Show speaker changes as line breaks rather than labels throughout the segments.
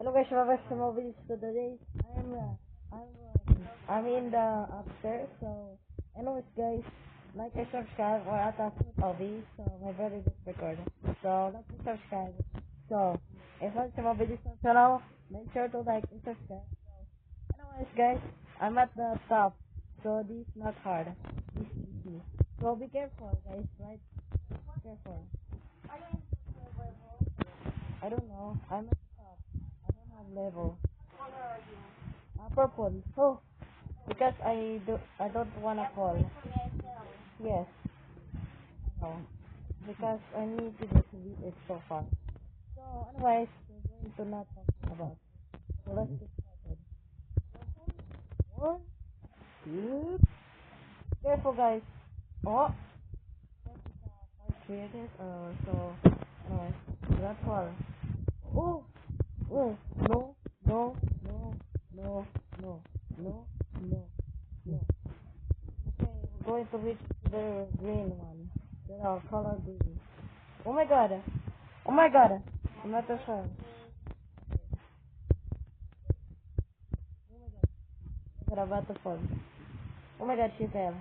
Hello guys, welcome to my videos. So today I'm in the upstairs. So anyways guys, like and subscribe or at Obi. So my brother just recorded. So like and subscribe. So if you like my videos on channel, make sure to like and subscribe. Anyways guys, I'm at the top. So this is not hard. This is easy. So be careful guys, right? Be careful. I don't know. I'm at the top. I don't have level. Purple. Oh, because I don't wanna fall. Yes. No. Because I need to just beat it so far. So otherwise we're going to not talk about. So let's get started. One, two. Careful guys. Oh, quite creative. So anyways, do not fall. Oh, oh, no, no, no, no, no, no, no, no. Okay, we're going to reach the green one. The color green. Oh my god. Oh my god. I'm not so sure. I'm about to fall. Oh my god, she fell.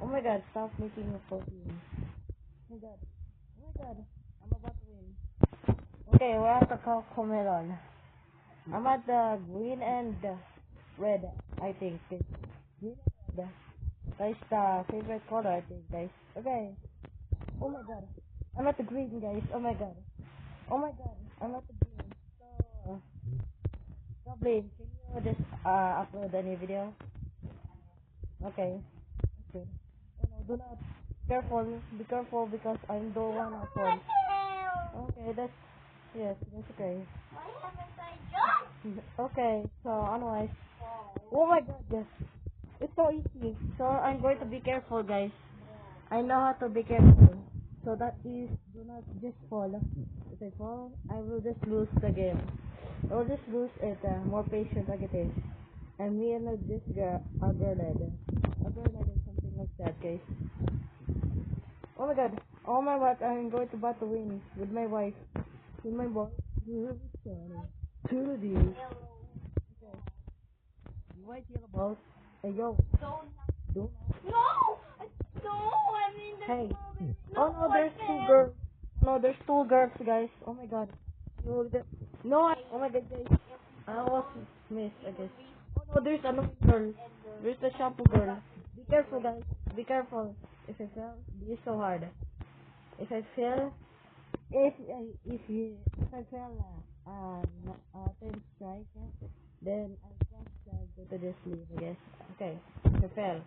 Oh my god, stop making a fool. Oh my god. Oh my god. I'm about to win. Okay, we're at the Comelon. I'm at the green and the red, I think. Green and red. That's the favorite color, I think, guys. Okay. Oh my god. I'm at the green, guys. Oh my god. Oh my god. I'm at the green. So, Goblin, can you just upload a new video? Okay. Okay. Oh no, do not. Careful. Be careful because I don't wanna fall. Okay, that's yes, that's okay. Okay, so otherwise. Oh my god, yes. It's so easy. So I'm going to be careful, guys. I know how to be careful. So that is, do not just fall. If I fall, I will just lose the game. I will just lose it. More patient like it is. And me and this girl, a girl led. A girl led or something like that, guys. Oh my god. Oh my god, I'm going to battle win with my wife. With my boy. Trudy. Okay. White yellow balls. Hey yo. Don't.
No! No! I mean,
Hey.
no,
Oh no, there's two girls. No, there's two girls, guys. Oh my god. No, oh my god, guys. I was missed, I guess. Oh no, there's another girl. There's the shampoo girl. Be careful, guys. Be careful. If I fell, this is so hard. If I fell, if I fell, ten strike, then I just go to the sleep, I guess. Okay, if I fell.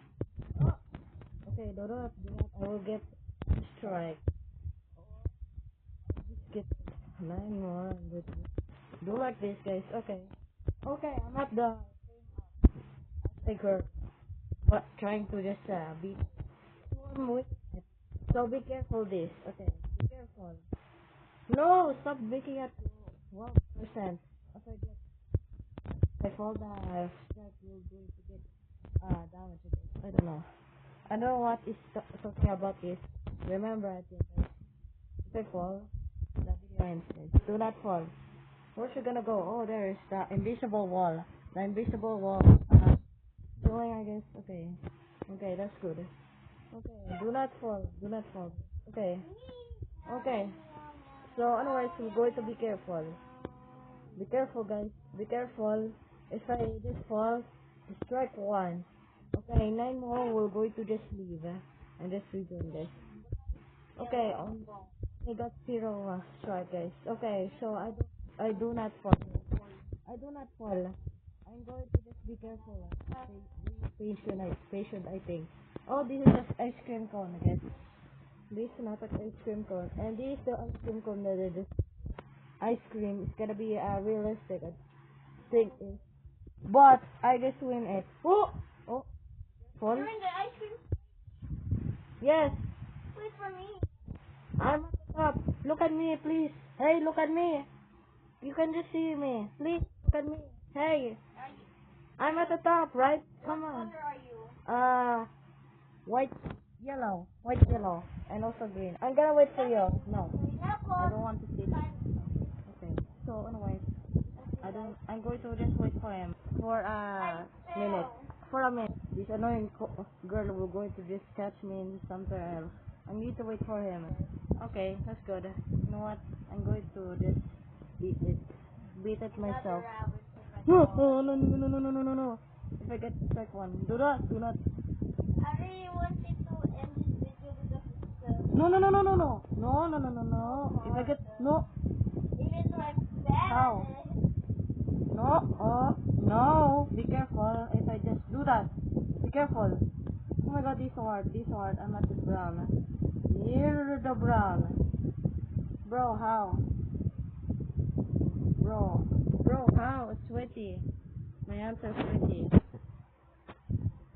Okay, do not, I will get strike. Just get 9 more. Do like this, guys. Okay. Okay, I'm at the girl, but trying to just beat one with it. So be careful this. Okay, be careful. No, stop making it 1%. Okay, get. I fall down. Strike will going to get damage again. I don't know. I don't know what is talking about this. Remember, I think if I fall, the video ends. Do not fall. Where's you gonna go? Oh, there is the invisible wall. The invisible wall. Going, I guess. Okay. Okay, that's good. Okay, do not fall. Do not fall. Okay. Okay. So, otherwise, we're going to be careful. Be careful, guys. Be careful. If I just fall, strike one. Okay, 9 more. We're going to just leave. And just rejoin, guys. Okay. I got 0 strike, guys. Okay, so I do not fall. I do not fall. I'm going to just be careful. Be patient, I think. Oh, this is just ice cream cone, I guess. This is not an ice cream cone. And this is the ice cream cone that is ice cream. It's gonna be realistic, I think. But I just win it. Oh! Oh! Fall?
You're in the ice cream.
Yes!
Wait for me.
I'm at the top. Look at me, please. Hey, look at me. You can just see me. Please, look at me. Hey! I'm at the top, right? Come on.
What color are you?
White, white, yellow, and also green. I'm gonna wait for you. No, I don't want to see that. Okay. So anyway, I'm going to just wait for him for a minute. For a minute. This annoying girl will going to just catch me in somewhere else. I need to wait for him. Okay, that's good. You know what? I'm going to just beat it myself. No, no, no, no, no, no, no, no, no, no. If I get the second one, do not.
I really wanted to end this video because it's
No, no, no, no, no, no, no, no, no, no, no. If I get no,
even like bad.
how? No, no. Be careful. If I just do that, be careful. Oh my God, this hard. I'm at the brown. Near the brown. Bro, how? Bro, how? It's sweaty. My hands are sweaty.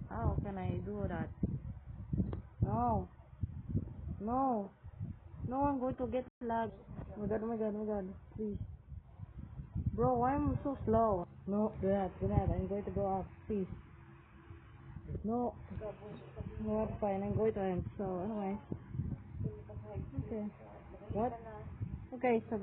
How can I do that? No. No. No, I'm going to get lag. Oh my God. Please. Bro, why am I so slow? No, do that. I'm going to go up. Please. No. No, that's fine. I'm going to end. So, anyway. Okay. What? Okay, so